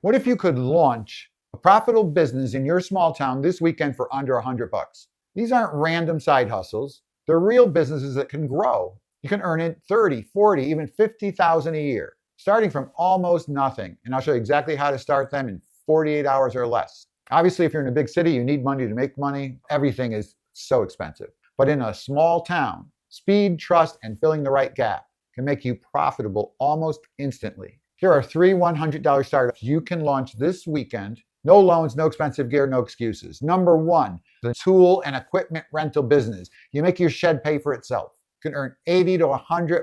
What if you could launch a profitable business in your small town this weekend for under $100? These aren't random side hustles. They're real businesses that can grow. You can earn it 30, 40, even 50,000 a year, starting from almost nothing. And I'll show you exactly how to start them in 48 hours or less. Obviously, if you're in a big city, you need money to make money. Everything is so expensive. But in a small town, speed, trust, and filling the right gap can make you profitable almost instantly. Here are 3 $100 startups you can launch this weekend. No loans, no expensive gear, no excuses. Number 1, the tool and equipment rental business. You make your shed pay for itself. You can earn $80 to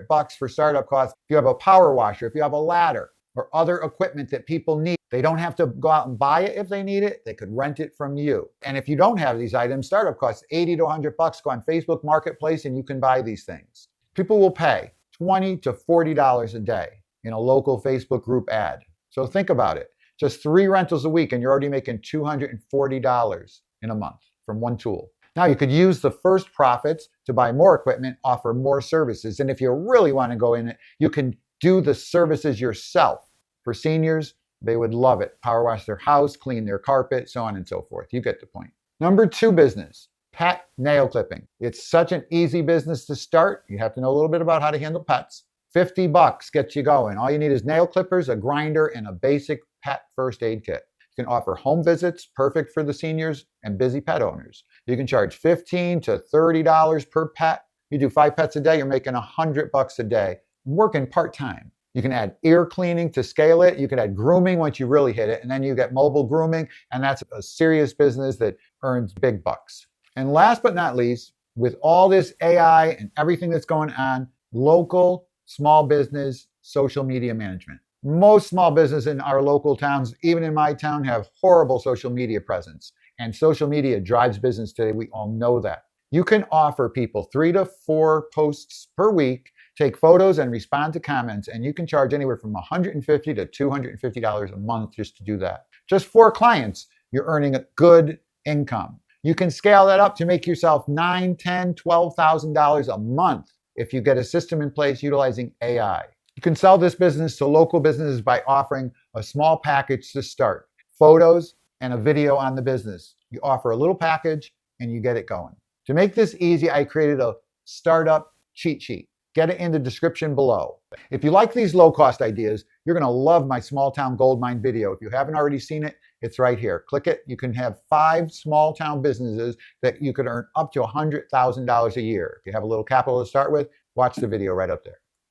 $100 for startup costs. If you have a power washer, if you have a ladder, or other equipment that people need, they don't have to go out and buy it if they need it. They could rent it from you. And if you don't have these items, startup costs $80 to $100. Go on Facebook Marketplace and you can buy these things. People will pay $20 to $40 a day in a local Facebook group ad. So think about it. Just 3 rentals a week and you're already making $240 in a month from one tool. Now you could use the first profits to buy more equipment, offer more services. And if you really want to go in it, you can do the services yourself. For seniors, they would love it. Power wash their house, clean their carpet, so on and so forth. You get the point. Number 2 business, pet nail clipping. It's such an easy business to start. You have to know a little bit about how to handle pets. $50 gets you going. All you need is nail clippers, a grinder, and a basic pet first aid kit. You can offer home visits, perfect for the seniors and busy pet owners. You can charge $15 to $30 per pet. You do 5 pets a day, you're making $100 a day, working part-time. You can add ear cleaning to scale it. You can add grooming once you really hit it. And then you get mobile grooming. And that's a serious business that earns big bucks. And last but not least, with all this AI and everything that's going on, local small business social media management. Most small business in our local towns, even in my town, have horrible social media presence. And social media drives business today. We all know that. You can offer people 3 to 4 posts per week, take photos and respond to comments, and you can charge anywhere from $150 to $250 a month just to do that. Just 4 clients, you're earning a good income. You can scale that up to make yourself $9,000, $10,000, $12,000 a month if you get a system in place utilizing AI. You can sell this business to local businesses by offering a small package to start, photos and a video on the business. You offer a little package and you get it going. To make this easy, I created a startup cheat sheet. Get it in the description below. If you like these low-cost ideas, you're going to love my small town gold mine video. If you haven't already seen it, it's right here. Click it. You can have 5 small town businesses that you could earn up to $100,000 a year. If you have a little capital to start with, watch the video right up there.